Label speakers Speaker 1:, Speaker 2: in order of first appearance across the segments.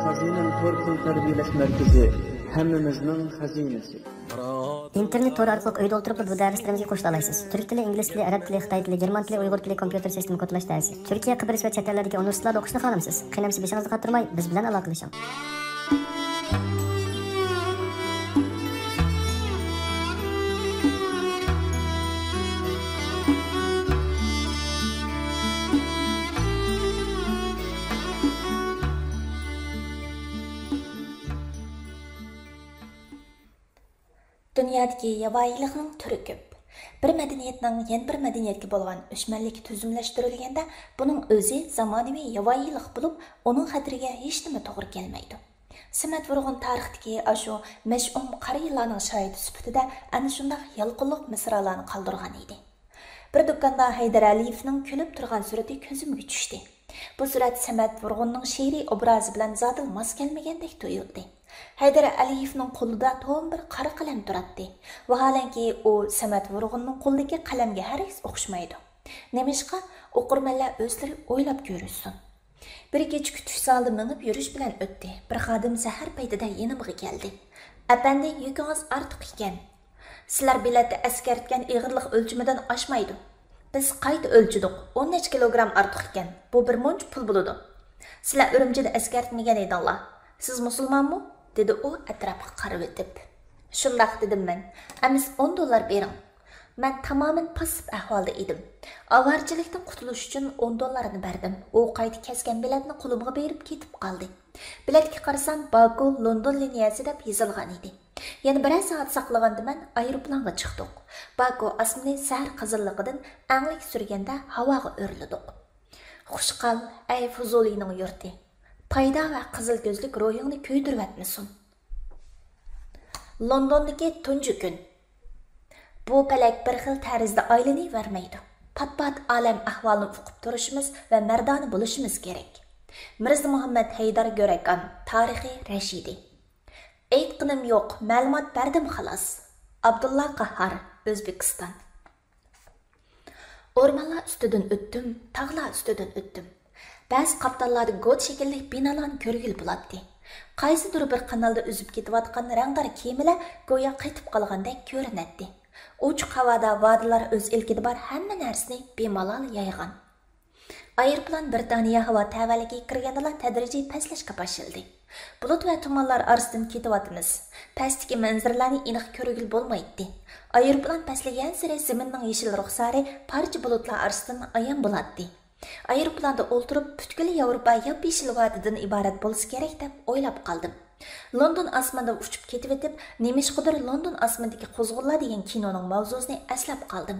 Speaker 1: Xazinem Tor Pul Tarbiyalash Markazi hammamizning xazinasi.
Speaker 2: İnternet tor orqali uyda o'tirib bu darslarimizga qo'shila olasiz. Turk tili, ingliz tili, arab tili, xitoy tili, german tili, uyg'ur tili, kompyuter sistemi kodlash darsi. Turkiya, Qibris va chet ellardagi universitetlarda o'qishni xohlamsiz? Qiynamsiz beshingizni qottirmay, biz bilan aloqalashing.
Speaker 3: Dünyadagi yovvoyilikning turi ko'p. Bir madaniyatning yana bir madaniyatga bo'lgan o'chmanligi tuzumlashtirilganda, buning o'zi zamonaviy yovvoyilik bo'lib, uning xatiriga hech nima to'g'ri kelmaydi. Samat Vurg'un tarixdagi ashu mash'um qari yillarning shohidi sifatida ana shunday yalqinliq misralarni qoldirgan edi. Bir do'konda Haydar Aliyevning kulib turgan surati ko'zimga tushdi. Bu surat Samat Vurg'unning she'riy obrazi bilan zodil mos kelmagandek tuyuldi. Haydar Aliyevning qo'lida to'm bir qora qalam turadi. Vaholanki u Samat Vurg'unning qo'lidagi qalamga haragiz o'xshamaydi. Nemishqa o'qirmanlar o'zlari o'ylab ko'rishsin. Bir kecha kutish zalida minib yurish bilan o'tdi. Bir xodim sahar paytida yanimga keldi. "Apandi, yukingiz ortiq ekan. Sizlar biletni askartgan ig'irlik o'lchimidan oshmaydi. Biz qayta o'lchidik. 10 necha kilogramm ortiq ekan. Bu bir munch pul bo'ladi. Sizlar Urumchida askartmagan edinglar. Siz musulmonmi?" dedi u atrofga qarab o'tib. "Shundoq dedim men. Amis 10 dollar bering." Men tamoman pasib ahvolda edim. Avarchilikdan qutulish uchun 10 dollarni berdim. U qayta kesgan biletni qo'limga berib ketib qoldi. Biletga qarasam, Baku London liniyasi deb yozilgan edi. Yana bir soat saqlaganda men aeroplanga chiqdik. Baku osmoni sahar qizilligidan anglik surganda havoga o'rladik. Xushqal, ey Fuzulining yurti. Payda va qizil ko'zlik ro'yingni kuydirib atmasin. Londondagi tunji kun. Bu palak bir xil tarzda aylanavermaydi. Pat-pat olam ahvolini o'qib turishimiz va mardona bo'lishimiz kerak. Mirza Muhammad Haydar Go'rakan, tarixiy Rashidi. Aytqinim yo'q, ma'lumot berdim xolos. Abdulla Qahhar, O'zbekiston. O'rmonlar ustidan o'tdim, tog'lar ustidan o'tdim. Ba'zi qaptallarda god shaklli binolarni ko'rgil bo'ladi. Qaysidir bir kanalda uzib ketayotgan rangdor kemalar go'yo qaytib qolgandek ko'rinadi. Uch havoda vodilar o'z ilkida bor hamma narsani bemalol yaygan. Aeroplan Britaniya havo tavalligiga kirganlar tadrijiy pastlashga boshladi. Bulut va tumanlar orasidan ketyapmiz. Pastdagi manzaralarni aniq ko'rgil bo'lmaydi. Aeroplan pastlagan sari zaminning yeshil ruxsari parcha bulutlar orasidan ayon bo'ladi. Aeroplanda o'ltirib butkul Yevropa yop-yeshil vodidan iborat bo'lsa kerak deb o'ylab qoldim. London osmonda uchib ketib o'tib, nemishqidir London osmondagi qo'zg'ollar degan kinoning mavzusini eslab qoldim.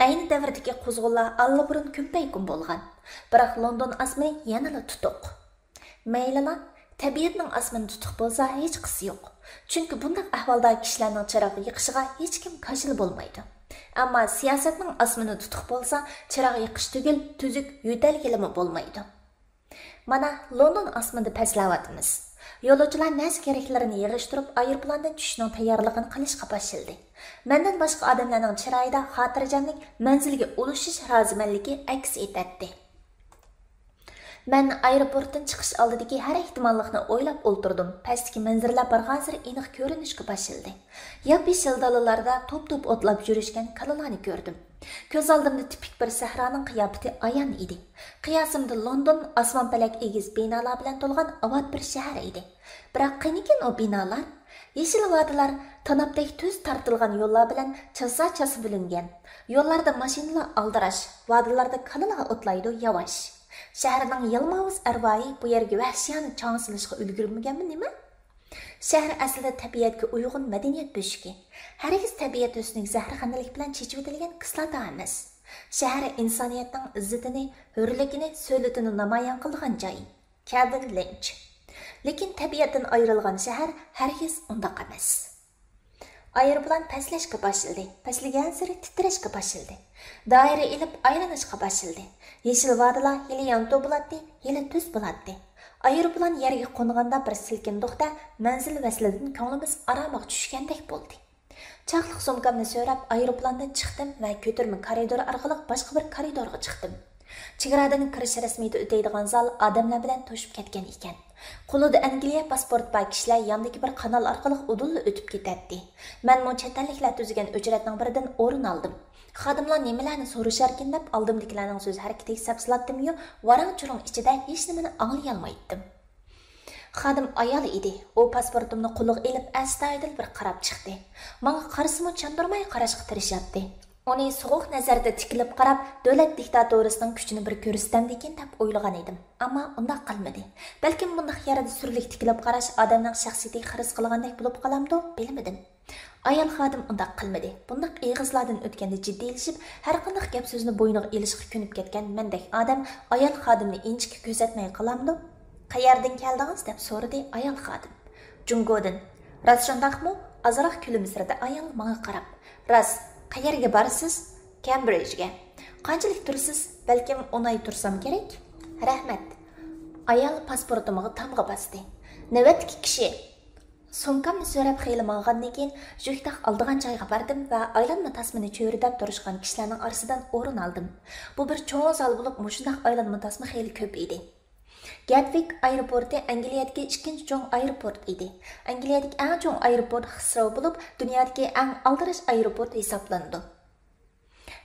Speaker 3: Ayni davrdagi qo'zg'ollar allaburun ko'paygun bo'lgan. Biroq London osmoni yanada tutuq. Maylilar, tabiatning osmoni tutuq bo'lsa hech qisi yo'q. Chunki bunday ahvolda kishilarning chiroq yiqishiga hech kim qarshilik bo'lmaydi. Ammo siyosatning osmoni tutuq bo'lsa, chiroq yiqish tugul tuzuk yo'talgilimi bo'lmaydi. Mana London osmonida paslayapmiz. Yo'lovchilar nas keraklarini yig'ishtirib, aeroplandan tushishning tayyorligini qilishga boshladi. Mendan boshqa odamlarning chiroyida xotirjamlik, manzilga ulushish rozimanligi aks etadi. Men aeroportdan chiqish oldidagi har ehtimollikni o'ylab o'ltirdim. Pastdagi manzaralar barg'azir aniq ko'rinishga boshladi. Yop-yeshil dalalarda top-top o'tlab yurishgan kalalarni ko'rdim. Ko'z oldimda tipik bir sahroning qiyofati ayon edi. Qiyosimda London osmonpalak egiz binolar bilan to'lgan avod bir shahar edi. Biroq qanikin o binolar? Yeshil vodilar tanobdek tuz tortilgan yo'llar bilan chasa-chasa bo'lingan. Yo'llarda mashinalar aldirash, vodilarda kalalar o'tlaydi yavash. Shaharning yalmavuz arvoyi bu yerga vahshiyona chang silishga ulgurmaganmi nima? Shahar aslida tabiatga uyg'un madaniyat bo'shigi. Hargiz tabiat o'zining zaharxonalik bilan chechib o'tilgan kislota emas. Shahar insoniyatning izzatini, hurligini, so'litini namoyon qilgan joy. Calvin Lynch. Lekin tabiatdan ayrilgan shahar hargiz undaq emas. Aeroplan pastlashga boshladi. Paslagan sari titrashga boshladi. Doira ilib aylanishga boshladi. Yeshil vodilar yili yanto bo'ladi, yili tuz bo'ladi. Aeroplan yerga qo'nganda bir silkindiqda manzil vaslidan ko'nglimiz aromoq tushgandek bo'ldi. Chaqliq sumkamni so'rab aeroplandan chiqdim va ko'tirma koridor orqali boshqa bir koridorga chiqdim. Chegaradan kirish rasmiyati o'taydigan zal odamlar bilan to'shib ketgan ekan. Qo'lida Angliya pasport bor kishilar yandagi bir kanal orqali udulli o'tib ketadi. Men mo chet elliklar tuzgan uchratning biridan o'rin oldim. Xodimlar nimalarni so'rasharkan deb oldimdagilarning so'z harakatiga sapslatdim-yu, varang-churang ichida hech nimani anglay olmaydim. Xodim ayol edi. O pasportimni qo'liga elib astoydil bir qarab chiqdi. Menga qarsimi chandurmay qarashga tirishyapti. Uni so'g'uq nazarda tikilib qarab, davlat diktatorisining kuchini bir ko'rsatdimdikin deb o'ylagan edim. Ammo undaq qilmadi. Balkim bunday yerda surlik tikilib qarash odamning shaxsiyatiga xiris qilgandek bo'lib qolamdi, bilmadim. Ayol xodim undaq qilmadi. Bundaq eg'izlardan o'tganda jiddiylashib, har qanday gap so'zni bo'yniga elishga ko'nib ketgan mendek odam ayol xodimni inchikka ko'rsatmay qolamdi. Qayerdan keldingiz deb so'radi ayol xodim. Jungodan. Ras shundaqmi? Azroq kulimsiradi ayol menga qarab. Ras, qayerga borasiz? Cambridgega. Qanchalik tursiz? Balkim 10 oy tursam kerak. Rahmat. Ayol pasportimga tamg'a bosdi. Navbatdagi kishi Sumkamni so'rab xeyli mang'andan keyin jo'kdaq oldigan joyga bordim va aylanma tasmani cho'ridab turishgan kishilarning orasidan o'rin oldim. Bu bir cho'ng zal bo'lib, mushundaq aylanma tasma xeyli ko'p edi. Gatwick aeroporti Angliyadagi ikkinchi cho'ng aeroport edi. Angliyadagi eng cho'ng aeroport Heathrow bo'lib, dunyodagi eng aldirish aeroport hisoblandi.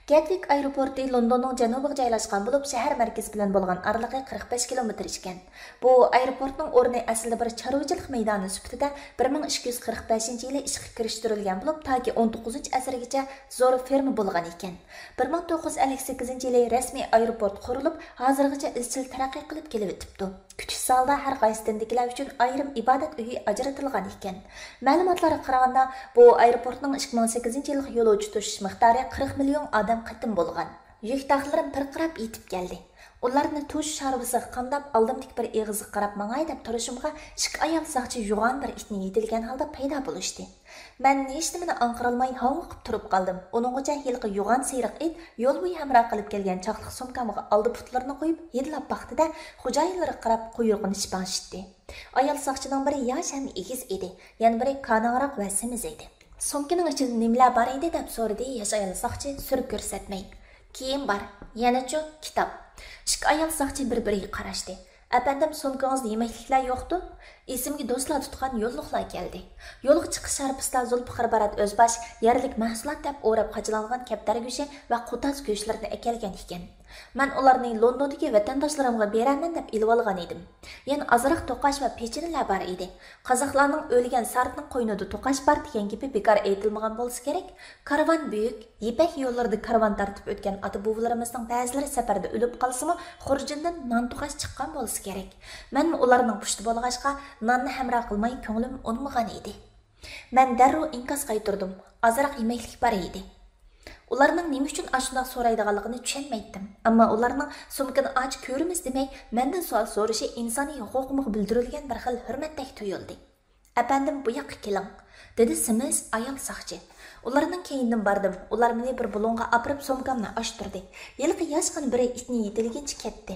Speaker 3: Gatwick aeroporti Londonning janubiga joylashgan bo'lib, shahar markazi bilan bo'lgan orlig'i 45 kilometr ekan. Bu aeroportning o'rni aslida bir chorvachilik maydoni sifatida 1245-yili ishga kirishtirilgan bo'lib, toki 19-asrgacha zo'r ferma bo'lgan ekan. 1958-yili rasmiy aeroport qurilib, hozirgacha izchil taraqqiy qilib kelib o'tibdi. Kutish zalda har qaysisindagilar uchun ayrim ibodat uyi ajratilgan ekan. Ma'lumotlarga qaraganda, bu aeroportning 2008-yilgi yo'lovchi tashish miqdori 40 million odam qitim bo'lgan. Yuk taxlarim pirqirab yetib keldi. Ularni tush sharvisiga qamdab oldimdek bir eg'izi qarab mangay deb turishimga shik ayol saqchi yo'g'on bir itni yetilgan holda paydo bo'lishdi. Men hech nimani anqirolmay hovliqib turib qoldim. Uningcha yilqi yo'g'on siyriq it yo'l bo'yi hamroh qilib kelgan chaqliq sumkamga oldi putlarini qo'yib yedlab baxtida xo'jayinlari qarab quyruqini shipashitdi. Ayol saqchining biri yosh ham egiz edi, yana biri kanangroq va semiz edi. Sumkaning ichida nimalar bor edi deb so'radi yosh ayol saqchi surib ko'rsatmay. Kiyim bor, yana-chu kitob. Shik ayol saqchi bir-biriga qarashdi. Apandim, sumkangizda yemekliklar yo'qdi? Esimga do'stlar tutgan yo'lliqlar keldi. Yo'lga chiqish sharpisda Zulfiqar Barat O'zbash yerlik mahsulot deb o'rab qachilangan kaptar go'shi va qo'tas go'shtlarni ekelgan ekan. Men ularni Londondagi vatandoshlarimga beraman deb ilib olgan edim. Yana azroq to'qash va pechinilar bor edi. Qozoqlarning o'lgan sartning qo'ynida to'qash bor degan gapi bekor aytilmagan bo'lsa kerak. Karvon buyuk, Ipak yo'llarida karvon tartib o'tgan ota-bovlarimizning ba'zilari safarda o'lib qolsa-mu, xurjindan non to'qash chiqqan bo'lsa kerak. Men ularning pushti bo'lg'ashqa nonni hamroh qilmay ko'nglim unmagan edi. Men darrov inkas qaytirdim. Azroq yemeklik bor edi. Ularning nima uchun ashundoq so'raydiganligini tushunmaydim. Ammo ularning sumkani och ko'rimiz demay, mendan savol so'rashi insoniy huquqimga bildirilgan bir xil hurmatdek tuyuldi. "Apandim, bu yoqqa keling", dedi semiz ayol saqchi. Ularning keyinidan bordim. Ular meni bir bulonga apirib sumkamni ochtirdi. Yilqi yoshqin biri itni yetilgancha ketdi.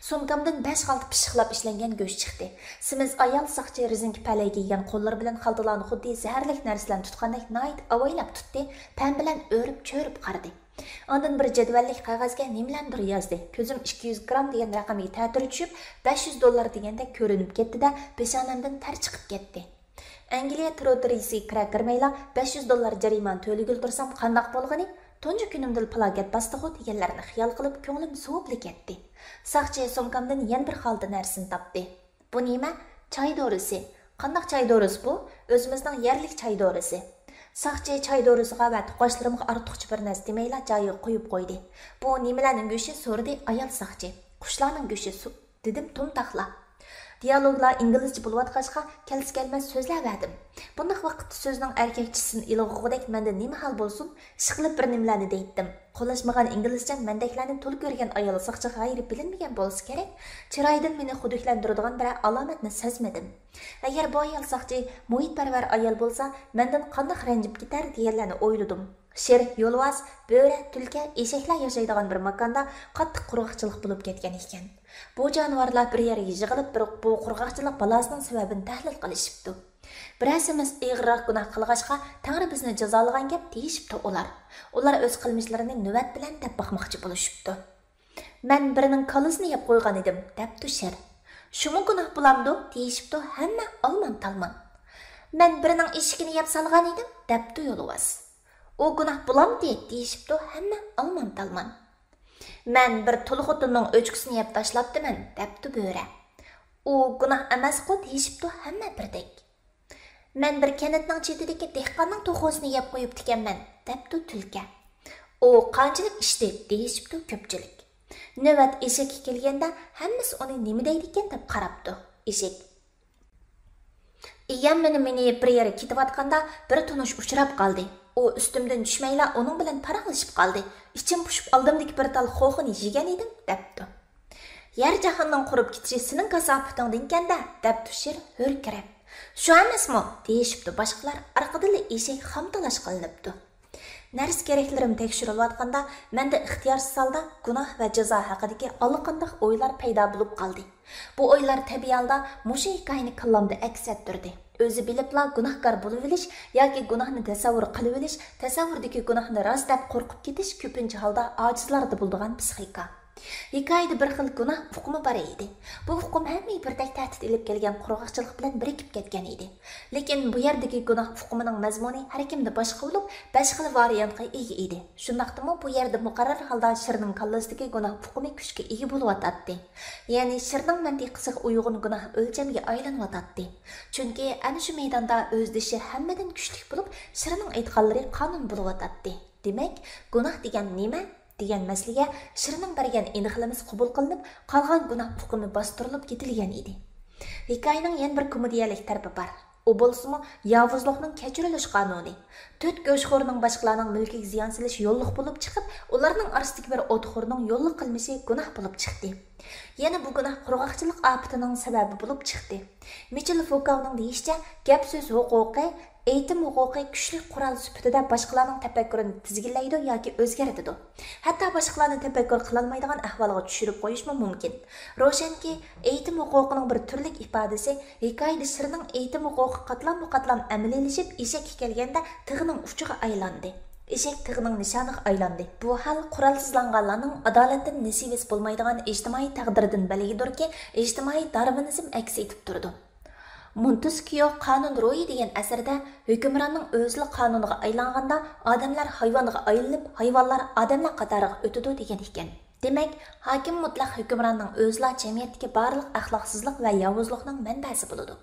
Speaker 3: Sumkamdan 5 xalta pishiqlab ishlangan go'sht chiqdi. Semiz ayol saqchi rezinka palayga yegan qo'llari bilan xaltalarni xuddi zaharlik narsalarni tutgandek nayt avaylab tutdi, pan bilan o'rib cho'rib qaradi. Ondan bir jadvallik qog'ozga nimalardir yozdi. Ko'zim 200 gram degan raqamga ta'tir tushib, $500 deganda ko'rinib ketdi-da, peshonamdan tar chiqib ketdi. Angliya trotorisi kirmayla $500 jarimani to'ligil tursam qandoq bo'lgani? Tunji kunimdil plakat bastig'u deganlarni xiyol qilib ko'nglim suvibli ketdi. Saqchi sumkamdan yana bir xalta narsani topdi. Bu nima? Choy dorisi. Qandoq choy dorisi bu? O'zimizning yerlik choy dorisi. Saqchi choy dorisiga va to'qashlarimga ortiqcha bir narsa demayla joyiga qo'yib qo'ydi. Bu nimalarning go'shi? So'radi ayol saqchi. Qushlarning go'shi, dedim tumtaqla. Diyaloglar inglizcha bo'lib-atqashqa kelmas so'zlar verdim. Bunday vaqtda so'zning erkakchisini ilg'ug'idek menda nima hal bo'lsin, ishqilib bir nimalarni deydim. Qo'lashmagan inglizcha mendeklarni to'l ko'rgan ayol saqchi g'ayri bilinmagan bo'lsa kerak, chiroyidan meni huduklantiradigan bir alomatni sezmadim. Agar bu ayol saqchi muhitparvar ayol bo'lsa, mendan qanday ranjib ketar deganlarni o'yladim. Sher, yo'lvaz, bo'ri, tulka, eshaklar yashaydigan bir makonda qattiq qurg'oqchilik bo'lib ketgan ekan. Bu jonivorlar bir yerga yig'ilib, bu qurg'oqchilik balosining sababini tahlil qilishibdi. Birasimiz ig'roq gunoh qilg'ashqa Tangri bizni jazolagan gap deyishibdi ular. Ular o'z qilmishlarini navbat bilan deb boqmoqchi bo'lishibdi. Mən birinin kalısını yap qoyğan edim, dəpti şer. Şumu günah bulamdı, deyişipdi, həmmə alman talman. Mən birinin eşikini yap salğan edim, dəpti yoluvaz. O günah bulamdı, deyişipdi, həmmə alman talman. Mən bir tuluğutunun öçküsünü yap taşlapdı mən, dəpti böre. O günah emas qo, deyişipdi, həmmə birdek. Mən bir kənətnin çetideki dehqanның toxosunu yap qoyup dikenmen, dəpti tülke. O qançılık işdi, deyişipdi köpçülük. Növət eşek kelgende həmmisi onu nemi deydikken dep qarapdı, eşek. İyem meni bir yere kitivatqanda bir tunuş uçurap qaldı. O üstümden düşmeyla onun bilen paraqlaşıp qaldı. İçim puşup aldımdaki bir tal xoğunu yegen edim, depdi. Yer jahandan qurup kitişinin kasapıtın dinkende, depdi şir hörkirep. Şu emasmi? Deyişipdi başqalar arqadili eşek xamtalaş qılınıpdı. Nərs gereklerim tekşirilayotganda mende ixtiyorsiz holda gunoh va jazo haqidagi allaqanday o'ylar paydo bo'lib qoldi. Bu o'ylar tabiiy holda mushu hikoyani kallamda aks ettirdi. O'zi bilibla gunohkor bo'lib olish yoki gunohni tasavvur qilib olish, tasavvurdagi gunohni rost deb qo'rqib ketish ko'pincha holda ojizlarda bo'ladigan psixika. Hikoyada bir xil gunoh hukmi bor edi. Bu hukm hamma birdek ta'hdid ilib kelgan qurg'oqchilik bilan birikib ketgan edi. Lekin bu yerdagi gunoh hukmining mazmuni har kimda boshqa bo'lib, 5 xil variantga ega edi. Shundaqdimi bu yerda muqarrar holda shirning kallasidagi gunoh hukmi kuchga ega bo'lib o'tadi. Ya'ni shirning mantiqisiga uyg'un gunoh o'lchamga aylanib o'tadi. Chunki ana shu maydonda o'zida shir hammadan kuchli bo'lib, shirning aytganlari qonun bo'lib o'tadi. Demak, gunoh degan nima? degan masalaga shirning bergan aniqlamasi qabul qilinib, qolgan gunoh hukmi bostirilib ketilgan edi. Hikoyaning yana bir komediyalik tarafi bor. O bo'lsa-mu yovuzlikning kechirilish qonuni. 4 go'shxo'rning boshqalarning mulkiga ziyon solish yo'lliq bo'lib chiqib, ularning orasidagi bir o'txo'rning yo'lliq qilmishi gunoh bo'lib chiqdi. Yana bu gunoh qurg'oqchilik ofatining sababi bo'lib chiqdi. Michel Foucaultning deyishicha, gap so'z huquqi eğitim huquqi kuchli qurol sifatida boshqalarning tafakkurini tizginlaydi yoki o'zgartiradi. Hatto boshqalarni tafakkur qila olmaydigan ahvolga tushirib qo'yish mumkin. Ro'shanki, eğitim huquqining bir turlik ifodasi hikoyada shirning eğitim huquqi qatlam-qatlam amaliylashib, eshak kelganda tig'ining uchiga aylandi. Eshak tig'ining nishoniga aylandi. Bu hal qurolsizlanganlarning adolatdan nasibasi bo'lmaydigan ijtimoiy taqdiridan belgidirki, ijtimoiy darvinizm aks etib turdi. Montesquieu qonun ro'yi degan asarda hukmronning o'zli qonuniga aylanganda odamlar hayvonga aylanib, hayvonlar odamlar qatoriga o'tadi degan ekan. Demak, hokim mutlaq hukmronning o'zli jamiyatdagi barliq axloqsizlik va yovuzlikning manbasi bo'ladi.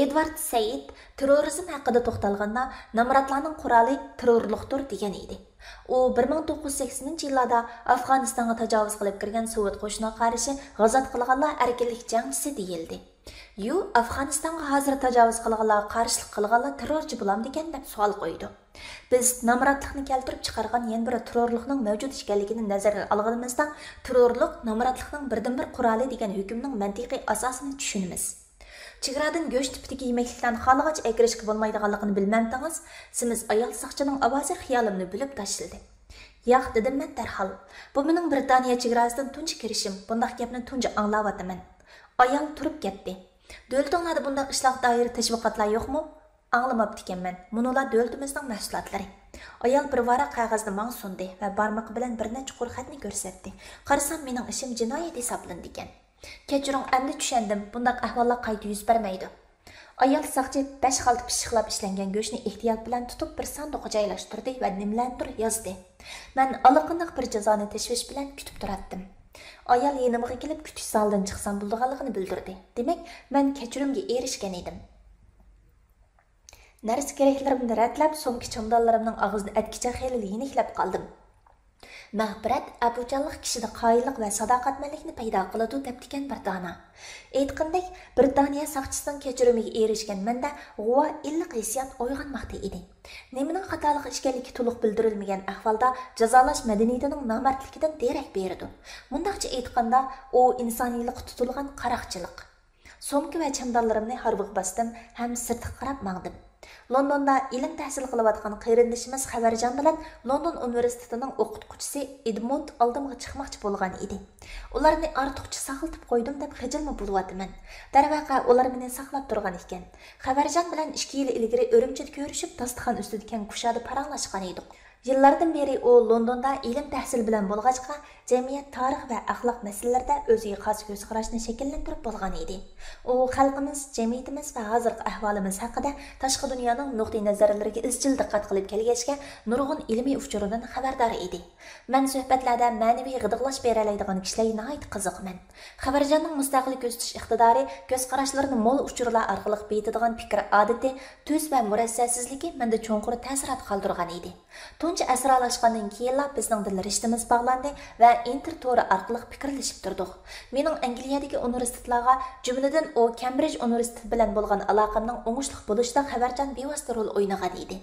Speaker 3: Edward Said terrorizm haqida to'xtalganda namratlarning quroli terrorlikdir degan edi. U 1980-yillarda Afg'onistonga tajovuz qilib kirgan Sovet qo'shiniga qarshi g'azot qilganlar erkinlik jangchisi deyildi. Yu Afg'onistonga hozir tajovuz qilganlarga qarshilik qilganlar terrorchi bo'lamdi degan deb savol qo'ydi. Biz namratlikni keltirib chiqargan yana bir terrorlikning mavjud ekanligini nazarga olganimizda, terrorlik namratlikning birdan-bir quroli degan hukmning mantiqiy asosini tushunamiz. Chegaradan go'sht tipidagi yemekliklarni xohlagach akirishga bo'lmaydiganligini bilmamdingiz, siz ayol saqchining ovozi xiyolimni bilib tashildi. Yo'q dedim men darhol. Bu mening Britaniya chegarasidan tunji kirishim. Bundaq gapni tunji anglayapman. Ayol turib ketdi. Davlatinglarda bundaq ishlar doir tashviqotlar yo'qmi? Anglamabdi ekanman. Munolar davlatimizning mahsulotlari. Ayol bir varaq qog'ozni menga sundi va barmoq bilan bir necha xatni ko'rsatdi. Qarasam mening ishim jinoyat hisoblandi ekan. Kechiring, endi tushundim. Bundaq ahvollar qayta yuz bermaydi. Ayol saqchi 5 xalta pishiqlab ishlangan go'shtni ehtiyot bilan tutib bir sanduqqa joylashtirdi va nimlantir yozdi. Men allaqanday bir jazoni tashvish bilan kutib turatdim. Ayol yenimga kelib kutish zalidan chiqsam bo'lganligini bildirdi. Demak, men kechirimga erishgan edim. Narsa keraklarimni ratlab, so'nggi chamdallarimning og'zini atkicha xeyli yeniklab qoldim. Mahbirat abujanlik kishida qoyillik va sadoqatmanlikni paydo qiladi debdigan bir dona. Aytgandek, Britaniya saqchisining kechirimiga erishgan menda g'uva illiq hissiyot uyg'onmoqda edi. Nimaning xatolik ishkanligi to'liq bildirilmagan ahvolda jazolash madaniyatining nomardligidan derak berdi. Mundaqcha aytganda, u insoniylikqa tutilgan qaroqchilik. So'mki va chamdallarimni harbiq bosdim, ham sirtqa qarab mangdim. Londonda ilm tahsil qilayotgan qarindishimiz Xabarjon bilan London universitetining o'qituvchisi Edmund oldimga chiqmoqchi bo'lgan edi. Ularni ortiqcha saqlatib qo'ydim deb xijilma bo'lyapman. Darvaqa ular meni saqlab turgan ekan. Xabarjon bilan 2 yil ilgari Urumchida ko'rishib, dasturxon ustida keng kushada paranglashgan edik. Yıllardan beri o Londonda ilim tahsil bilan bo'lg'achqa, jamiyat tarix va axloq masalalarida o'ziga xos ko'z qarashni shakllantirib bo'lgan edi. U xalqimiz, jamiyatimiz va hozirgi ahvolimiz haqida tashqi dunyoning nuqtai nazarlariga izchil diqqat qilib kelgachga, nurg'un ilmiy uchurdan xabardor edi. Men suhbatlarda ma'naviy g'idiqlash bera oladigan kishilarga nihoyat qiziqman. Xabarjonning mustaqil ko'rsatish iqtidori, ko'z qarashlarini mo'l uchurlar orqali betadigan fikr odati, tuz va murassasizligi menda cho'nqur ta'sirot qoldirgan edi. Tunchi asralashgandan keyin bizning dil rishtamiz bog'landi va internet to'ri orqali fikrlashib turdik. Mening Angliyadagi universitetlarga, jumladan o Cambridge universiteti bilan bo'lgan aloqamning o'ngishli bo'lishida Xabarjon bevosita rol o'ynagan edi.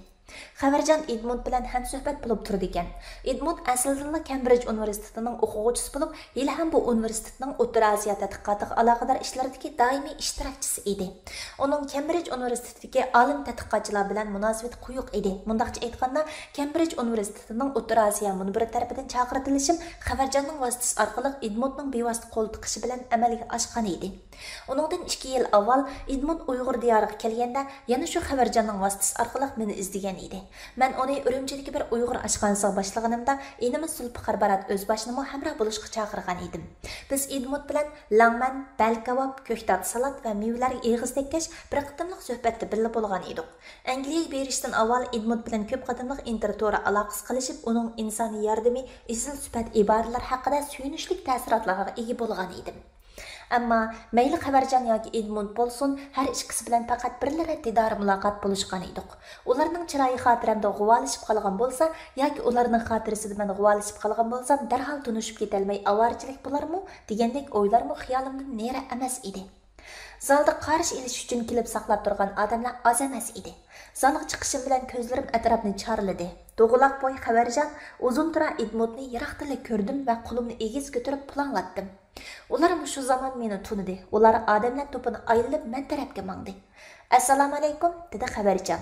Speaker 3: Xabarjon Edmund bilan ham suhbat bo'lib turdi ekan. Edmund aslida Cambridge universitetining o'quvchisi bo'lib, hali ham bu universitetning O'rta Osiyo tadqiqotiga aloqador ishlaridagi doimiy ishtirokchisi edi. Uning Cambridge universitetidagi olim tadqiqotchilar bilan munosabati quyuq edi. Mundaqcha aytganda, Cambridge universitetining O'rta Osiyo munbiri tarafidan chaqirtilishim Xabarjonning vositasi orqali Edmundning bevosita qo'l tiqishi bilan amalga oshgan edi. Uningdan 2 yil avval Edmund Uyg'ur diyoriga kelganda yana shu Xabarjonning vositasi orqali meni izlagan edi. Men uni Urumchidagi bir Uyg'ur oshxonasiga boshlaganimda, inimiz Zulfiqar Barat o'z boshini hamroh bo'lishga chaqirgan edim. Biz Edmund bilan langman, bal kabob, ko'ktat salat va mevalarga eg'iz tekkash bir qitimliq suhbatda birga bo'lgan edik. Angliyaga berishdan avval Edmund bilan ko'p qitimliq internet aloqasi qilishib, uning insoniy yordami, izil suhbat iboralar haqida suyunishlik ta'sirotlarga ega bo'lgan edim. Ammo mayli Xabarjon yoki Edmund bo'lsin, har ikkisi bilan faqat birla didor muloqot bo'lishgan edik. Ularning chiroyi xotiramda g'uvolishib qolgan bo'lsa yoki ularning xotirasida men g'uvolishib qolgan bo'lsam, darhol tunishib ketolmay avorchilik bo'larmi degandek o'ylarmi xiyolimdan nera emas edi. Zalda qarshi elish uchun kelib saqlab turgan odamlar oz emas edi. Zalga chiqishim bilan ko'zlarim atrofni chorladi. To'g'uloq bo'y Xabarjon uzun tura Edmundni yiroqdan ko'rdim va qo'limni egiz ko'tarib planlatdim. Ular shu zamon meni tunidi. Ular odamlar to'pini aylanib men tarafga mangdi. Assalomu alaykum dedi Xabarjon.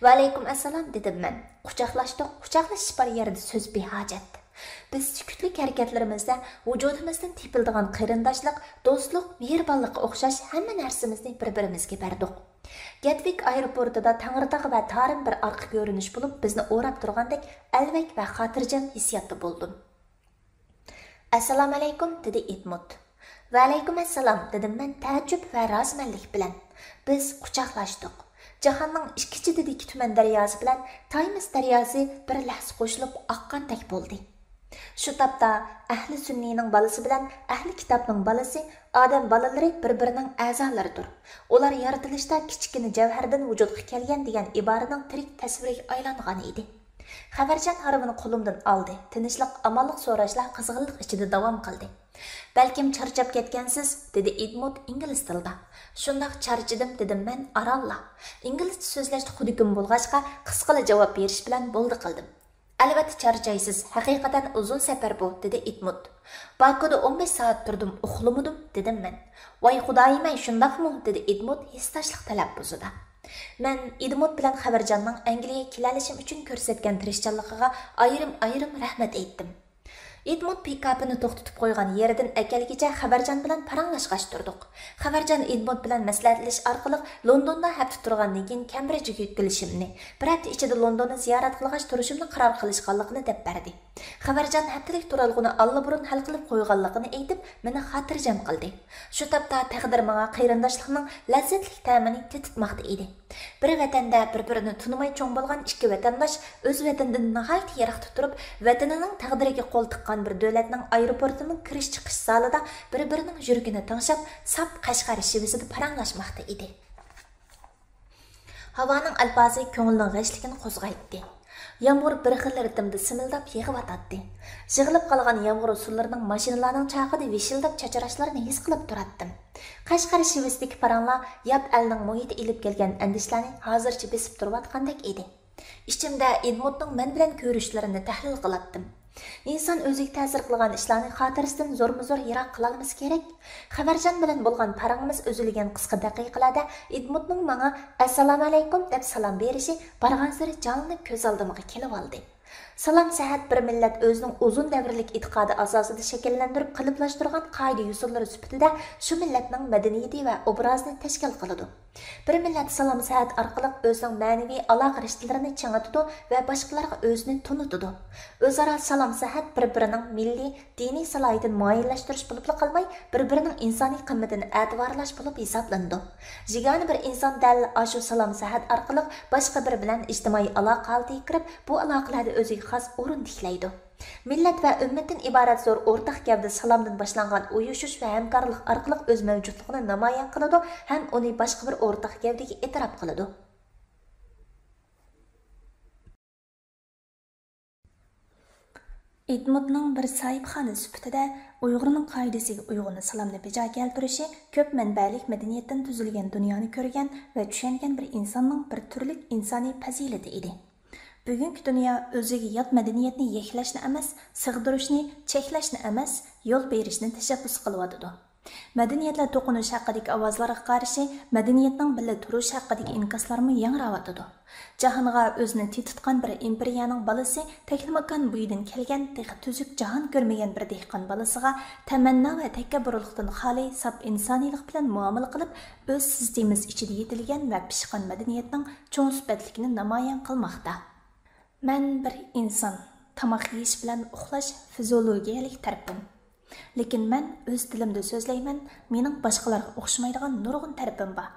Speaker 3: Va alaykum assalom dedim men. Quchoqlashdik. Quchoqlashish bor yerda so'z behojat. Biz sukutlik harakatlarimizda vujudimizdan tepildigan qarindoshlik, do'stlik, mehribonlikqa o'xshash hamma narsamizni bir-birimizga berdik. Gatwick aeroportida Tangritog' va Tarim bir orqa ko'rinish bo'lib, bizni o'rab turgandek alvak va xotirjam hissiyotda bo'ldim. Assalomu alaykum dedi Edmund. Va alaykum assalom dedim men taajjub va rozmanlik bilan. Biz quchoqlashdik. Jahonning ikki chetidagi tuman daryosi bilan Taymis daryosi bir lahza qo'shilib oqqandek bo'ldi. Shu topda ahli sunnining balasi bilan ahli kitobning balasi odam balalari bir-birining a'zolaridir. Ular yaratilishda kichkina javhardan vujudga kelgan degan iboraning tirik tasviriga aylangan edi. Xabarjon harvini qo'limdan oldi. Tinchlik, amonlik so'rashlar qizg'inlik ichida davom qildi. Balkim charchab ketgansiz, dedi Edmund ingliz tilida. Shundoq charchadim dedim men aralla. Inglizcha so'zlashda xudikim bo'lg'achqa qisqacha javob berish bilan bo'ldi qildim. Albatta charchaysiz, haqiqatan uzun safar bu, dedi Edmund. Bakuda 15 soat turdim, uxlamadim, dedim men. Voy xudoyim-ay, shundaqmi, dedi Edmund hissashliq talaffuzida. Men Edmund bilan Xabarjonning Angliyaga kelishim uchun ko'rsatgan tirishchanligiga ayrim rahmat aytdim. Edmund pikapini to'xtatib qo'ygan yeridan akalgacha Xabarjon bilan paranglashqash turdik. Xabarjon Edmund bilan maslahatlash orqali Londonda hafta turgandan keyin Cambridgega kelishimni, bir hafta ichida Londonni ziyorat qilgach turishimni qaror qilishganligini deb berdi. Xabarjon haftalik turalg'ini allaburun hal qilib qo'yganligini aytib, meni xotirjam qildi. Shu topda taqdir menga qarindoshlikning lazzatli ta'mini tetitmoqda edi. Bir vatanda bir-birini tunimay cho'ng bo'lgan ikki vatandosh o'z vatanidan nihoyat yiroqda turib, vatanining taqdiriga qo'l tiqqan bir davlatning aeroportining kirish-chiqish zalida bir-birining yuragini tinglab, sap Qashqar shivasida paranglashmoqda edi. Havoning alfazi ko'ngilning g'ashligini qo'zg'aytdi. Yağmur bir xil ritmda simildab yig'ib-atdi. Yig'ilib qolgan yağmur suvlarining mashinalarning chaqida vishildab chacharashlarini his qilib turatdim. Qashqar shivisdagi paranglar yap elning muhiti ilib kelgan andishlarni hozircha besib turayotgandek edi. Ichimda Edmundning men bilan ko'rishlarini tahlil qilatdim. İnsan o'ziga ta'sir qilgan ishlarni xotirasidan zo'rma-zo'r yiroq qilamiz kerak. Xabarjon bilan bo'lgan parangimiz o'zilgan qisqa daqiqalarda Edmundning menga assalomu alaykum deb salom berishi bargan sari jonlanib ko'z oldimga kelib oldi. Salam Səhət bir millət özünün uzun dəvrlik etiqadı asasında şəkilləndirib qalıblaşdırğan qayda usullары sübutida şu millatning madaniyati və obrazını təşkil qılıdı. Bir millət Salam Səhət arqılıq özünün mənəvi əlaqə riştələrini çiڭitıdı və başqalarına özünü tunutudu. Özara Salam Səhət bir-birinin milli, dini salayətini müəyyənləşdiriş bulub qalmay, bir-birinin insani qiymətin etibarlaş bulub hesablandı. Jigani bir insan dəl aşu Salam Səhət arqılıq başqa bir bilan ictimai əlaqə halına kirib, bu əlaqələrdə özü xas o'rin tiklaydi. Millat va ummatdan iborat zo'r o'rtaq gavda salomdan boshlangan uyushish va hamkorlik orqali o'z mavjudligini namoyon qiladi ham uni boshqa bir o'rtaq gavdaga e'tirof qiladi. Edmundning bir sahibxona sifatida Uyg'urning qoidasiga uyg'un salomni bajo keltirishi ko'p manbalik madaniyatdan tuzilgan dunyoni ko'rgan va tushungan bir insonning bir turlik insoniy fazilati edi. Bugungi dunyo o'ziga yot madaniyatni yeklashni emas, sig'dirishni, cheklashni emas, yo'l berishni tashabbus qilyotidi. Madaniyatlar to'qinish haqidagi ovozlarga qarshi madaniyatning birga turish haqidagi inkoslarmi yangrayotidi. Jahonga o'zini tetitgan bir imperiyaning balasi taklimakan buyidan kelgan, tuzuk jahon ko'rmagan bir dehqon balasiga tamanno va takabburlikdan xoli sap insoniylik bilan muomala qilib, o'z sistemasi ichida yetilgan va pishgan madaniyatning cho'ng sifatligini namoyon qilmoqda. Men bir inson, tamoq yeyish bilan uxlash fiziologiyalik tarafim. Lekin men o'z tilimda so'zlayman, mening boshqalarga o'xshamaydigan nurg'un tarafim bor.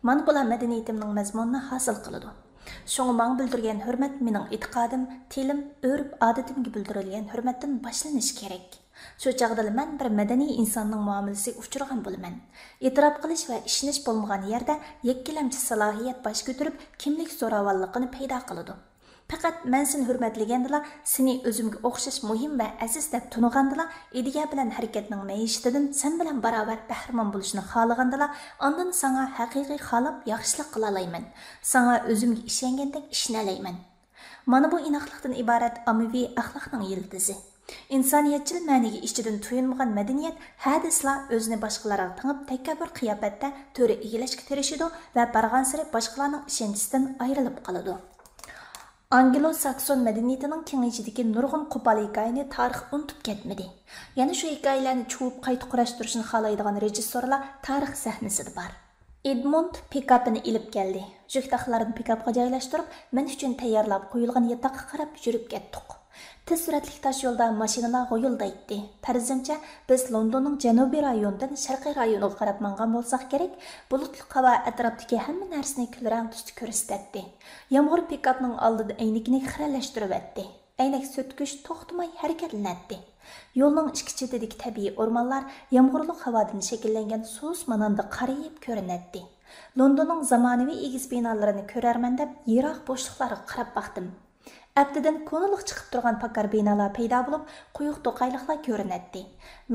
Speaker 3: Mana bular madaniyatimning mazmunini hosil qiladi. Shunga menga bildirgan hurmat mening e'tiqodim, tilim, urf-odatimga bildirilgan hurmatdan boshlanishi kerak. Shu chaqda men bir madaniy insonning muomalasiga uchragan bo'laman. E'tirof qilish va ishonish bo'lmagan yerda yakkilamchi salohiyat bosh ko'tarib, kimlik zo'ravonligini paydo qiladi. Faqat men seni hurmatligandila, seni o'zimga o'xshash muhim va aziz deb tunigandila, ideya bilan harakatning maishidan sen bilan barobar bahramon bo'lishni xohlagandila, ondan sana haqiqiy xolab yaxshilik qila olayman. Sana o'zimga ishongandek ishonalayman. Mana bu inoqlikdan iborat ommaviy axloqning yildizi. İnsoniyatchil ma'niga ichidan tuyulmagan madaniyat hadislar o'zini boshqalarga tangib takabbur qiyofatda to'ri egilashga tirishidi va bargan sari boshqalarning ishonchidan ayrilib qoladi. Anglo-Sakson madaniyatining kengayishidagi nurg'un qo'pol hikoyani tarix unutib ketmadi. Yana shu hikoyalarni chuvib qayta qurashtirishni xohlaydigan rejissyorlar tarix sahnasida bor. Edmund pikapini ilib keldi. Juktaxlarni pikapga joylashtirib, men uchun tayyorlab qo'yilgan yotoqqa qarab yurib ketdik. Tez suratli tosh yo'lda mashinalar g'o'yildaydi. Farzimcha biz Londonning janubiy rayonidan sharqiy rayoniga qarab mangan bo'lsak kerak, bulutli havo atrofdagi hamma narsani kulrang tusda ko'rsatdi. Yomg'ir pikapning oldida aynigini xiralashtirib etdi. Aynak so'tkish to'xtamay harakatlanadi. Yo'lning ikki chetidagi tabiiy o'rmonlar yomg'irli havodan shakllangan sus mananda qarayib ko'rinadi. Londonning zamonaviy egiz binolarini ko'rarman deb yiroq bo'shliqlarga qarab baqdim. Abdidan ko'niliq chiqib turgan pakar binolar paydo bo'lib, quyuq to'qayliqlar ko'rinadi.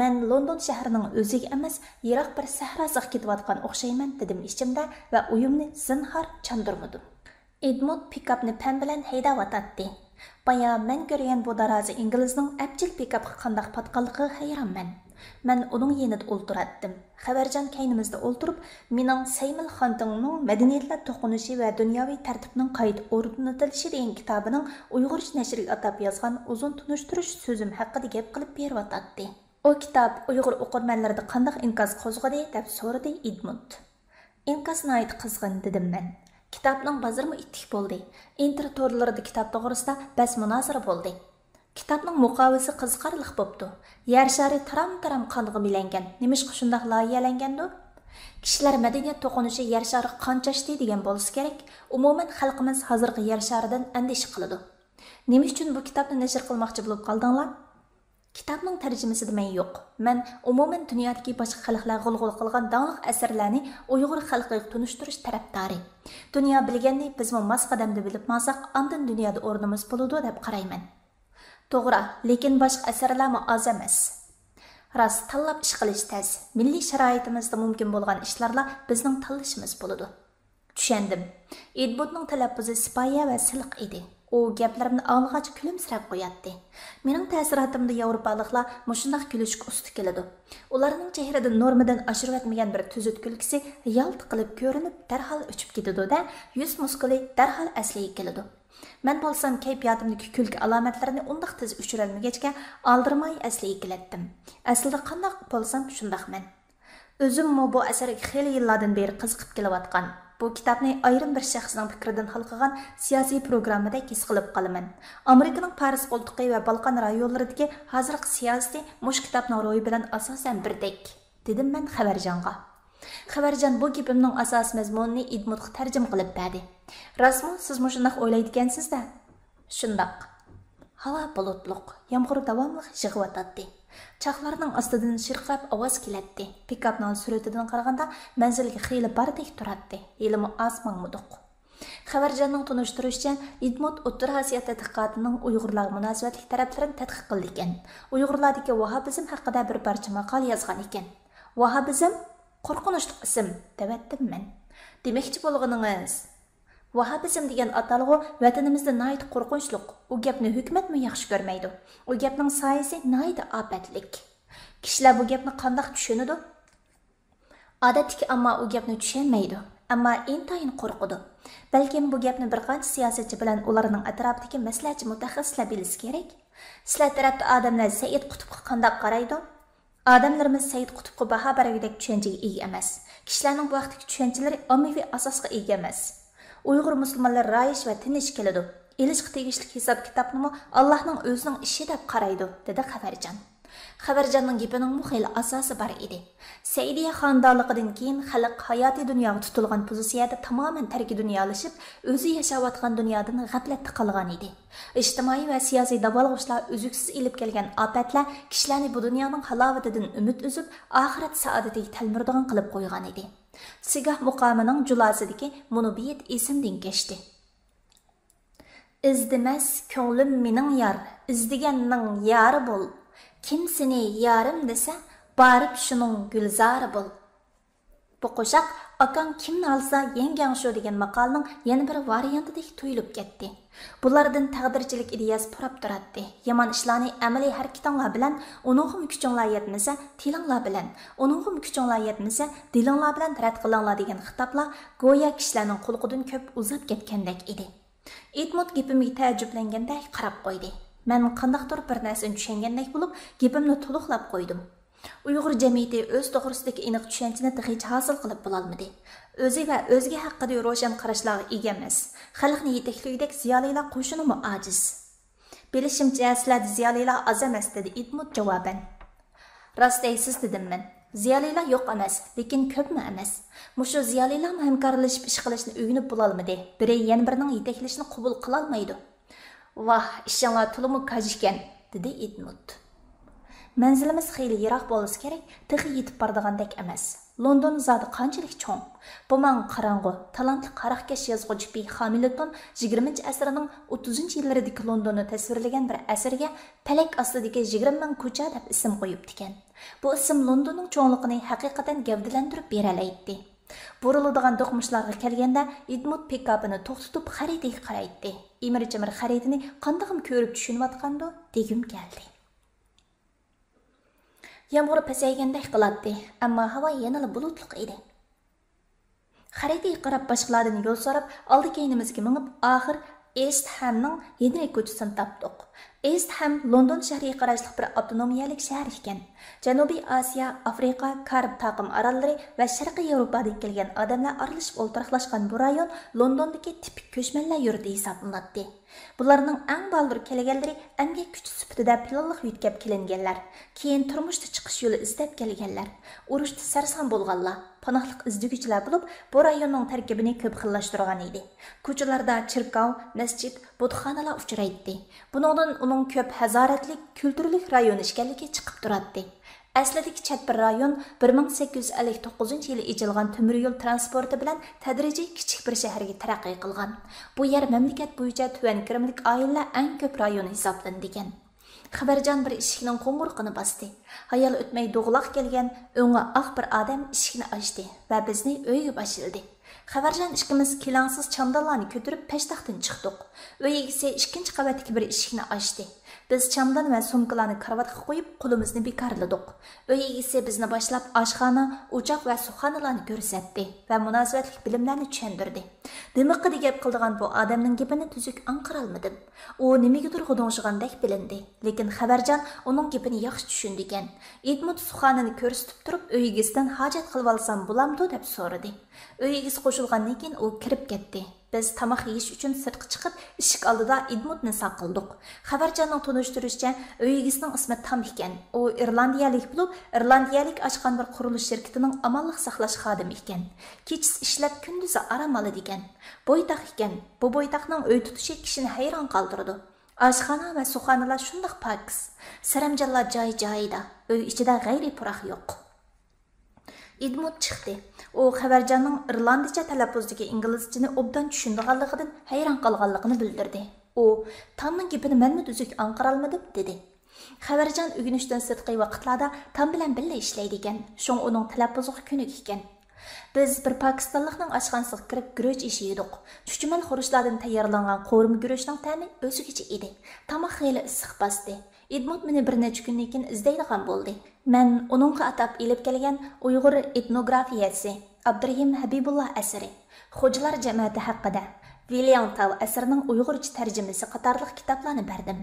Speaker 3: Men London shahrining o'ziga emas, yiroq bir sahrosiga ketayotgan o'xshayman dedim ichimda va uyimni zinhor chandurmadim. Edmund pikapni pen bilan haydayotdi. Baya men ko'rgan bu darozi inglizning abjil pikapga qanday patqanligiga hayronman. Men uning yenida o'ltiratdim. Xabarjon kaynimizda o'ltirib, mening Saymil Xontingning Madaniyatlar to'qinishi va dunyoviy tartibning qayta o'rnatilishi degan kitobining Uyg'urcha nashriga atab yozgan uzun tunishtirish so'zim haqida gap qilib beryotdi. O kitob Uyg'ur o'qirmanlarida qanday inkos qo'zg'adi deb so'radi Edmund. Inkosni ayt qizg'in dedim men. Kitobning bozormi ittik bo'ldi. Internet torlarida kitob to'g'risida bas munozara bo'ldi. Kitobning muqovisi qiziqarli bo'pti. Yer shari taram-taram qonga milangan. Nimishqa shunday loyihalangandi? Kishilar madaniyat to'qinishi yer shari qanchashdi degan bo'lsa kerak. Umuman xalqimiz hozirgi yer sharidan andish qiladi. Nima uchun bu kitobni nashr qilmoqchi bo'lib qoldinglar? Kitobning tarjimasida men yo'q. Men umuman dunyodagi boshqa xalqlar g'ulg'ul qilgan danglik asarlarni Uyg'ur xalqiga tunishtirish tarafdori. Dunyo bilganni bizmi mas qadamda bilib olsak, ondan dunyoda o'rnimiz bo'ladi deb qarayman. To'g'ri, lekin boshqa asarlarmi oz emas. Rost tanlab ish qilish tez. Milliy sharoitimizda mumkin bo'lgan ishlarla bizning tanlashimiz bo'ladi. Tushundim. Edmundning talaffuzi sipoya va silq edi. U gaplarimni ang'ag'ach kulimsirab qo'yatdi. Mening ta'siratimda Yevropaliklar mushundaq kulishga usta keladi. Ularning chehrada normadan oshirib o'tmagan bir tuzut kulkisi yalt qilib ko'rinib, darhol o'chib ketadi-da, yuz muskuli darhol asliga keladi. Men bo'lsam kayfiyatimdagi kulki alomatlarini undaq tez uchirolmagachga aldırmay əsliyə keletdim. Aslida qandaq bo'lsam shundaqman. O'zimmi bu asarga xeyli yillardan beri qiziqib kelayotgan. Bu kitobni ayrim bir shaxsning fikridan hal qilgan siyosiy programmada his qilib qolaman. Amerikaning Paris qo'ltiqi va Balqon rayonlaridagi hozirgi siyosati mush kitobning ro'yi bilan asosan birdek, dedim men Xabarjonga. Xabarjon bu gapimning asos mazmunini Idmutga tarjima qilib berdi. Rasmo siz mushundaq o'ylaydigansiz-da? Shundaq. Havo bulutliq, yomg'ir davomli yig'iyotdi. Chaqlarning ostidan shirqab ovoz kelatdi. Pikapning suratidan qaraganda manzilga xeyli bardek turadi. Yelimi osmon muduq. Xabarjonning tunishtirishicha, Idmut O'rta Osiyo tadqiqotining Uyg'urlar munosabatlik taraflarini tadqiq qildi ekan. Uyg'urlardagi vahabizm haqida bir parcha maqol yozgan ekan. Vahabizm qo'rqinchli ism, devatdim men. Demoqchi bo'lganingiz, Vahabizm degan atalg'u vatanimizda nayt qo'rqinchli. U gapni hukumatmi yaxshi ko'rmaydi. U gapning soyasi nayt ofatlik. Kishilar bu gapni qanday tushunadi? Odatdagi ammo u gapni tushunmaydi. Ammo intayin qo'rqadi. Balkim bu gapni bir qancha siyosatchi bilan ularning atrofidagi maslahatchi mutaxassislar bilishi kerak. Sizlar tarafda odamlar Said Qutbga qanday qaraydi? Odamlarimiz Said Qutbga baho beragidek tushunchaga ega emas. Kishilarning bu vaqtdagi tushunchalari ommaviy asosga ega emas. Uyg'ur musulmonlar rayish va tinch keladi. Elishga tegishli hisob kitobni Allohning o'zining ishi deb qaraydi, dedi Xabarjon. Xabarjonning gapining muhil asosi bor edi. Saidiya xonadonligidan keyin xalq hayotiy dunyoga tutilgan pozitsiyada tamoman tarki dunyolashib, o'zi yashayotgan dunyodan g'aflatda qolgan edi. Ijtimoiy va siyosiy davolg'ishlar uzuksiz ilib kelgan ofatlar kishilarni bu dunyoning halovatidan umid uzib, oxirat saodatiga talmurdigan qilib qo'ygan edi. Sigah muqamining julasidagi munubiyat esimdan kechdi. İzdimas ko'nglim mening yor, izdiganning yori bo'l. Kim seni yarim desa, barib shuning gulzori bo'l. Bu qo'shiq akang kimni alsa yengang shu degan maqolning yana bir variantidek tuyulib ketdi. Bulardan taqdirchilik ideyasi purab turadi. Yomon ishlarni amaliy harakatinglar bilan, uningga kuchinglar yetmasa, tilinglar bilan, uningga kuchinglar yetmasa, dilinglar bilan rad qilinglar degan xitoblar go'yo kishilarning qulqidan ko'p uzab ketgandek edi. Idmut gapimga ta'jublanganday qarab qo'ydi. Men qandaqdir bir narsani tushungandek bo'lib, gapimni to'liqlab qo'ydim. Uyg'ur jamiyati o'z to'g'risidagi aniq tushunchani hech hosil qilib bo'lolmadi. O'zi va o'ziga haqida ro'shan qarashlarga ega emas. Xalqni yetakligidek ziyolilar qo'shinimi ojiz. Bilishimcha, sizlar ziyolilar oz emas, dedi Idmut javoban. Rost deysiz, dedim men. Ziyolilar yo'q emas, lekin ko'pmi emas. Mushu ziyolilar hamkorlashib ish qilishni o'rganib bo'lolmadi. Biri yana birining yetaklashini qabul qila olmaydi. Vah, ishinglar to'liq kaj ekan, dedi Idmut. Manzilimiz xeyli yiroq bo'lishi kerak, tig'i yetib bordigandek emas. London zodi qanchalik cho'ng. Bu men qarang'u, talantli qaraqkash yozuvchi P. Hamilton 20-asrning 30-yillaridagi Londonni tasvirlagan bir asarga palak ostidagi 20 ming ko'cha deb ism qo'yibdi ekan. Bu ism Londonning cho'ngligini haqiqatan gavdalantirib beralaydi. Buriladigan do'qmishlarga kelganda Idmut pikapini to'xtatib xaritaga qaraydi. Imir-chimir xaritani qandaqim ko'rib tushunayotgandi degim keldi. Yomg'ir pasaygandek qiladi, ammo havo yanada bulutli edi. Xaritaga qarab boshqalardan yo'l so'rab, oldi-keynimizga minib, oxir East Hamning Henry ko'chasini topdik. East Ham London shahriga qarashli bir avtonomiyalik shahar ekan. Janubiy Osiyo, Afrika, Karib taqim orollari va Sharqiy Yevropadan kelgan odamlar aralashib o'ltiraqlashgan bu rayon Londondagi tipik ko'chmanlar yurti hisoblanadi. Bularning eng baldur kelganlari emgak kuchi sifatida planliq yutkab kelinganlar, keyin turmushda chiqish yo'li izlab kelganlar, urushda sarson bo'lganlar, panohlik izdigichilar bo'lib, bu rayonning tarkibini ko'p xillashtirgan edi. Ko'chalarda chirkov, masjid, butxonalar uchraydi. Buningdan uning ko'p hazoratlik, kulturlik rayon ekanligi chiqib turadi. Aslidagi chet bir rayon 1859-yili ijilgan temir yo'l transporti bilan tadrijiy kichik bir shaharga taraqqiy qilgan. Bu yer mamlakat bo'yicha tuvan kirimlik oilalar eng ko'p rayon hisoblanadigan. Xabarjon bir eshikning qo'ng'irqini bosdi. Hayal o'tmay do'g'loq kelgan o'ng'a oq bir odam eshikni ochdi va bizni uyga boshladi. Xabarjon ikkimiz kilangsiz chamdonlarni ko'tarib peshtaxtdan chiqdik. Uy egasi ikkinchi qavatdagi bir eshikni ochdi. Biz chamdan va sumkalarni karvatga qo'yib, qo'limizni bekarladik. Uy egasi bizni boshlab oshxona, o'choq va suxonalarni ko'rsatdi va munosabatli bilimlarni tushuntirdi. Dimiqi deb qildigan bu odamning gapini tuzuk anqirolmadim. U nimagadir g'udong'ishgandek bilindi, lekin Xabarjon uning gapini yaxshi tushundi ekan. Edmund suxanini ko'rsatib turib, uy egasidan hojat qilib olsam bo'lamdi deb so'radi. Uy egasi qo'shilgandan keyin u kirib ketdi. Biz tamoq yeyish uchun sirtqa chiqib, eshik oldida Edmundni saqildik. Xabarjonning tunishtirishicha, uy egasining ismi Tam ekan. U irlandiyalik bo'lib, irlandiyalik ochgan bir qurilish shirkatining amonlik saqlash xodimi ekan. Kechasi ishlab, kunduzi aram oladi ekan. Bo'ytaq ekan. Bu bo'ytaqning uy tutishi kishini hayron qoldirdi. Oshxona va suxonalar shundoq pokiz. Saramjonlar joy-joyida. Uy ichida g'ayri puroq yo'q. Edmund chiqdi. U Xabarjonning irlandicha talaffuzdagi inglizchani obdan tushundiganligidan hayron qolganligini bildirdi. U Tamning gapini menmi tuzuk anqirolmadim dedi. Xabarjon o'rganishdan sirtqi vaqtlarda Tam bilan birga ishlaydi ekan. Shung uning talaffuziga ko'nik ekan. Biz bir Pokistonlikning oshxonasiga kirib guruch yedik. Chuchman xurishlardan tayyorlangan qo'rim guruchning ta'mi o'zigacha edi. Tamoq xeyli issiq bosdi. Edmund meni bir necha kundan keyin izlaydigan bo'ldi. Men uningga atab elib kelgan Uyg'ur etnografiyasi Abdurahim Habibullah asari, Xo'jalar jamiyati haqida William Tav asarining Uyg'urcha tarjimasi qatorliq kitoblarni berdim.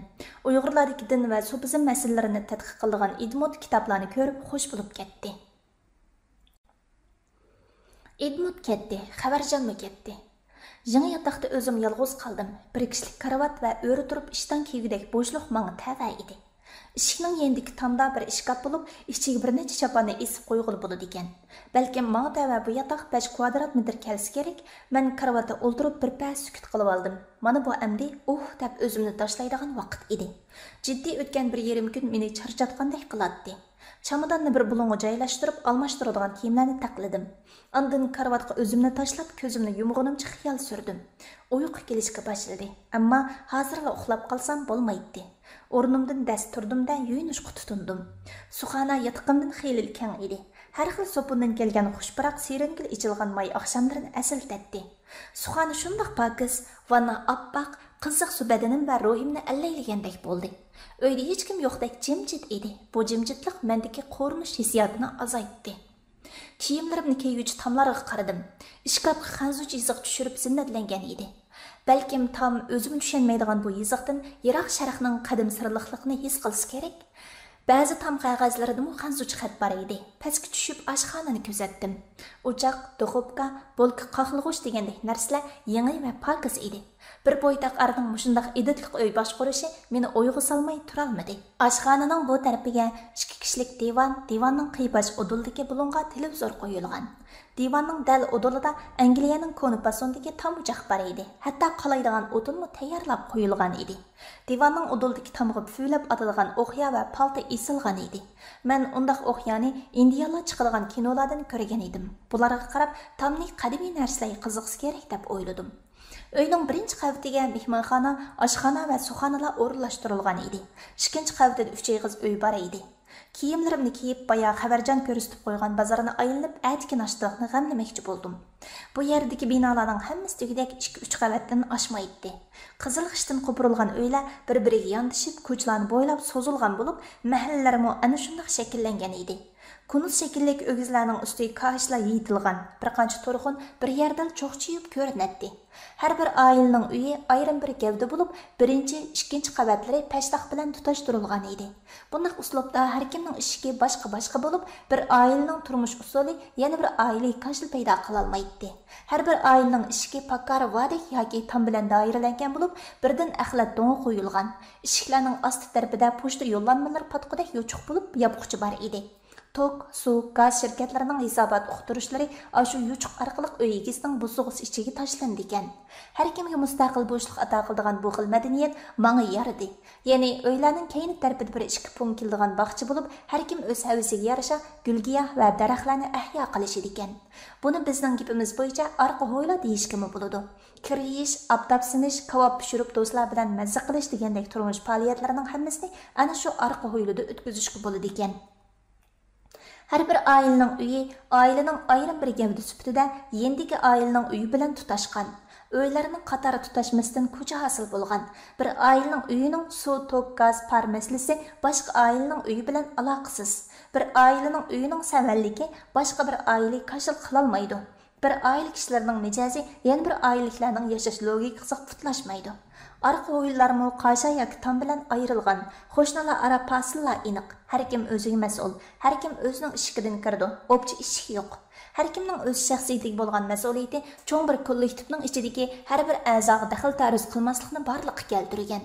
Speaker 3: Uyg'urlardagi din va sufizm masalalarini tadqiq qilgan Edmund kitoblarni ko'rib xush bo'lib ketdi. Edmund ketdi, Xabarjonmi ketdi. Yangi yotoqda o'zim yolg'iz qoldim. Bir kishilik karavot va o'ri turib ishdan kelgudek bo'shliq menga tava edi. Eshikning yendiki tomda bir ishkap bo'lib, ichiga bir necha chaponni esib qo'yg'il bo'ladi ekan. Balkim menga tava bu yotoq 5 kvadrat metr kelsa kerak. Men karavotda o'ltirib bir pas sukut qilib oldim. Mana bu amdi deb o'zimni tashlaydigan vaqt edi. Jiddiy o'tgan bir yarim kun meni charchatgandek qiladi. Chamadonni bir bulonga joylashtirib, almashtiradigan kiyimlarni taqladim. Ondan karavotga o'zimni tashlab, ko'zimni yumg'unimcha xiyol surdim. Uyqu kelishga boshladi, ammo hozirla uxlab qolsam bo'lmaydi. O'rnimdan dast turdim-da yuyinishga tutundim. Suxana yotiqimdan xeyli keng edi. Har xil so'pundan kelgan xushbiroq seringil ichilgan may oqshomlarini asıltatdi. Suxana shundoq pokiz, vanna oppoq, qiziq su badanim va ruhimni allayligandek bo'ldi. Uyda hech kim yo'qdek jimjit edi. Bu jimjitlik mendagi qo'rnish hissiyotini azaytdi. Kiyimlarimni kiyuvchi tomlarga qaradim. Ishkapga xanzuch yiziq tushirib zinnatlangan edi. Balkim Tam o'zim tushunmaydigan bu yiziqdan Iroq sharqning qadim sirliqligini his qilsa kerak. Ba'zi tam qog'ozlarida xanzuch xat bor edi. Pastga tushib oshxonani kuzatdim. O'choq, duxovka, bolka qoqilg'uch degandek narsalar yangi va pokiz edi. Bir bo'ytaq arning mushundaq iditlik uy boshqurishi meni o'yga solmay turolmadi. Oshxonaning bu tarafiga 2 kishilik divanning qiybash uduldagi bulunga televizor qo'yilgan. Divanning dal udulida Angliyaning konupasondagi tamuchaq bor edi. Hatto qolaydigan o'tinmi tayyorlab qo'yilgan edi. Divanning uduldagi tamg'i puflab atilgan o'xya va palta esilgan edi. Men undaq o'xyani indiyalar chiqadigan kinolardan ko'rgan edim. Bularga qarab Tamning qadimiy narsalarga qiziqsa kerak deb o'yladim. Uyning birinchi qavatiga mehmonxona, oshxona va suxonalar o'rinlashtirilgan edi. Ikkinchi qavatida 3 eg'iz uy bor edi. Kiyimlarimni kiyib, baya Xabarjon ko'rsatib qo'ygan bozorni aylanib, atki nashtoqni g'amlamoqchi bo'ldim. Bu yerdagi binolarning hammasi tugidek 2-3 qavatdan oshmaydi. Qizil g'ishdan qo'pirilgan uylar bir-biriga yondashib, ko'chalarni bo'ylab so'zilgan bo'lib, mahallalarmi ana shunday shakllangan edi. Kunuz şekillik ögüzlərinin üstü kaşla yiyitilgan. Bir qancha turğun bir yerdən çoxçuyub görünətdi. Hər bir ailənin üyü ayrım bir gövdə bulub, birinci, ikinci qavatları pəştaq bilan tutaşdırılgan idi. Bundaq uslubda hər kimnin işiki başqa bulub, bir ailənin turmuş usulü yana bir ailəyi kaşlı payda qılalmaydı. Hər bir ailənin işiki pakkar vadik yoki tam bilan dairələngan bulub, birdən əxlat doңa qoyulgan. İşiklərinin astı tərəfində poçta yollanmalar patqudək yoçuq bulub, yapquçı bar idi. Tok, su, gaz şirketlərinin hesabat uqturuşları aşu yuçuq arqılıq öy egisining busuğus içigi taşlandı ekan. Hər kimге mustaqil boşluq ata qildigan bu xil madaniyat manga yaradi. Yani öylərning keyni tərəfində bir ishki pun kildigan baxçı bulub, hər kim öz havisiga yarasha gulgiyah va daraxtlarni ahya qilish ekan. Buni bizning gapimiz bo'yicha arqa ho'yla deyishkimi bo'ladi. Kir yeyish, aptab sinish, kavob pishirib do'stlar bilan mazza qilish degandek turmush faoliyatlarining hammasini ana shu arqa ho'ylida o'tkazishga bo'ladi ekan. Her bir ailenin üyü, ailenin ayrım bir gövde süptüde yendiki ailenin üyü bilen tutaşkan. Öylerinin qatarı tutaşmasından koca hasıl bulgan. Bir ailenin üyünün su, tok, gaz, par meselesi başka ailenin üyü bilen alakasız. Bir ailenin üyünün sevelliki başka bir aileyi kaşıl kılalmaydı. Bir aile kişilərinin mijazi yana bir aileliklərinin yaşaş logikası putlashmaydi. Arqa o'yinlarmı qaşa yoki tam bilan ayrilgan, qo'shnilar ara fasillar aniq. Har kim o'ziga mas'ul, har kim o'zining ishikidan kirdi. O'pchi ishik yo'q. Har kimning o'z shaxsiyatiga bo'lgan mas'uliyati cho'ng bir kollektivning ichidagi har bir a'zoga daxl taruz qilmaslikni barliqqa keltirgan.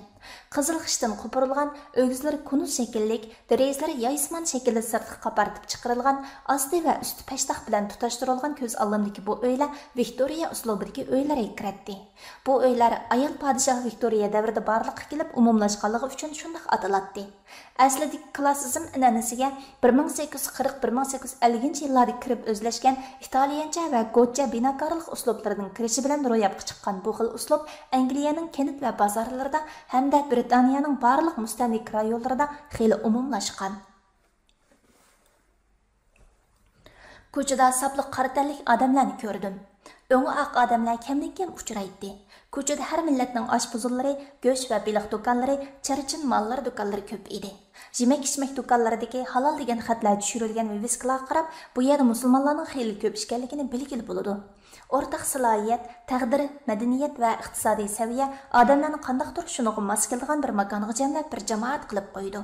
Speaker 3: Qizil xishdan qo'pirilgan, o'gizlari kunuz shakllik, derazalari yoysman shaklda sirtqa qapartib chiqarilgan, osti va usti pashtax bilan tutashtirilgan ko'z oldimdagi bu uylar Viktoriya uslubidagi uylar kiradi. Bu uylar ayol podshoh Viktoriya davrida barliqqa kelib umumlashganligi uchun shunday ataladi. Aslida klassizm an'anasiga 1840-1850 yillarda kirib o'zlashgan italyancha va gocha binokorlik uslublarining kirishi bilan ro'yobga chiqqan bu xil uslub Angliyaning kenit va bozorlarida hamda Britaniyaning barliq mustamlik rayonlarida xeyli umumlashgan. Ko'chada sapliq qaratanlik odamlarni ko'rdim. O'ngi oq odamlar kamdan-kam uchraydi. Ko'chada har millatning oshpuzillari, go'sht va baliq do'konlari, charchin mollar do'konlari ko'p edi. Yemak-ichmak do'konlaridagi halol degan xatlar tushirilgan viskilarga qarab, bu yerda musulmonlarning xeyli ko'p ekanligini bilgili bo'ladi. O'rtaq salohiyat, taqdir, madaniyat va iqtisodiy saviya odamlarni qandaqdir shunga mos kelgan bir makonga jamlab bir jamoat qilib qo'ydi.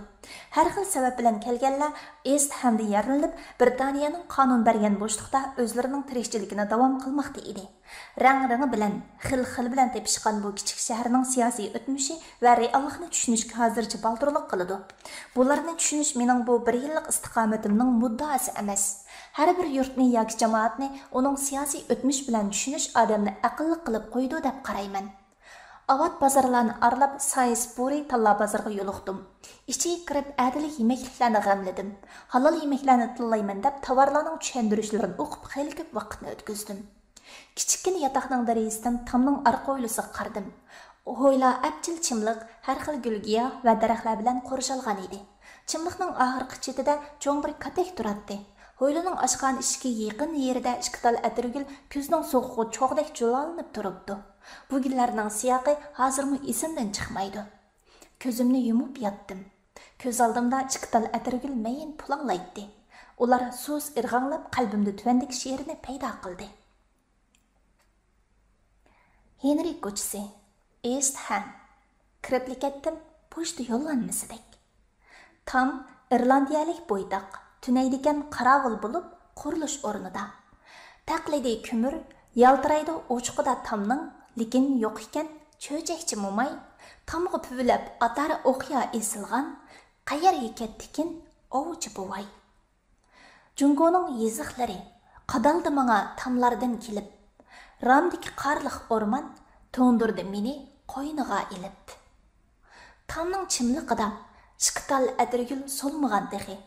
Speaker 3: Har xil sabab bilan kelganlar East Hamda yaralanib, Britaniyaning qonun bergan bo'shliqda o'zlarining tirikchiligini davom qilmoqda edi. Rang-rangi bilan, xil-xil bilan tepishgan bu kichik shaharning siyosiy o'tmishi va reallikni tushunishga hozircha baldirlik qiladi. Bularni tushunish mening bu 1 yillik istiqomatimning muddaosi emas. Har bir yurtni yoki jamoatni uning siyosiy o'tmish bilan tushunish odamni aqlli qilib qo'ydi deb qarayman. Avat bozorlarni aralab Salisbury talla bozoriga yo'liqdim. Ichiga kirib adiliy yemekliklarni g'amladim. Halol yemeklarni tillayman deb tovarlarning tushuntirishlarini o'qib xeyli ko'p vaqtni o'tkazdim. Kichikkin yotoqning darasidan tamning arqa o'ylisiga qardim. Ho'yla apchil chimliq, har xil gulgiya va daraxtlar bilan qo'rishalgan edi. Chimliqning oxirgi chetida cho'ng bir katek turardi. Ho'ylaning ochgan ishiga yaqin yerida ikki tal atirgul ko'zning so'g'ig'i cho'g'dek jo'lanib turibdi. Bu gullarning siyoqi hozirmi esimdan chiqmaydi. Ko'zimni yumib yotdim. Ko'z oldimda ikki tal atirgul mayin pulanglaydi. Ular so'z irg'anglab qalbimda tuvandik she'rini paydo qildi. Henry ko'chasi, East Ham. Kirib ketdim, pochta yo'llanmasidek. Tam irlandiyalik bo'ydoq tunaydigan qarovul bo'lib qurilish o'rnida. Taqlidiy ko'mir yaltiraydi ochiqida tamning, lekin yo'q ekan cho'jakchi mo'may, tamg'i puvilab atari o'qiya esilgan, qayerga ketdikin ovchi buvay. Jungoning yeziqlari qadaldi menga tamlardan kelib, ramdiki qarliq o'rmon to'ndirdi meni qo'yniga ilib. Tamning chimliqida chiqtal adirgul solmagan dehi.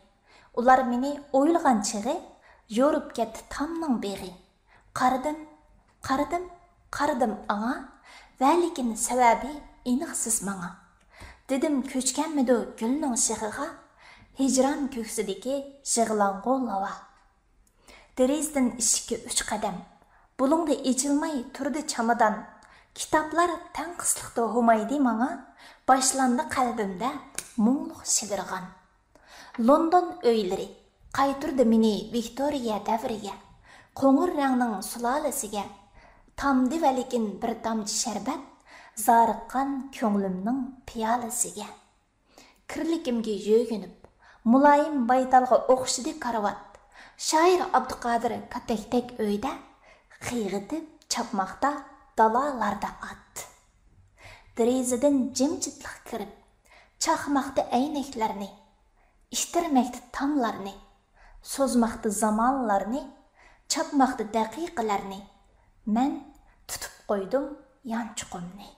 Speaker 3: Ular meni o'ylagan chig'i yo'rib ketdi tamning beg'i. Qaradim anga, va lekin sababi aniqsiz menga. Dedim ko'chganmidi gulning shig'iga, hijron ko'ksidagi shig'lang'u lava. Derizdan ishikka 3 qadam, bulungda echilmay turdi chamadan. Kitaplar tanqisliqda humaydi menga, boshlandi qalbimda mungluq shigirgan. London öylari qaytirdi meni Viktoriya davriga, qo'ng'ir rangning sulolasiga. Tamdi va lekin bir damchi sharbat zoriqqan ko'nglimning piyolasiga. Kirlikimga yo'ginib, muloyim baytalga o'xshidi karvat. Shoir Abduqodir katakdak uyda qiyg'itib chapmoqda dalalarda at. Derazadan jimjitlik kirib, chaqmoqda aynaklarni, ishtirmoqda tamlarni, so'zmoqda zamonlarni, chapmoqda daqiqalarni. Men tutib qo'ydim yanchiqimni.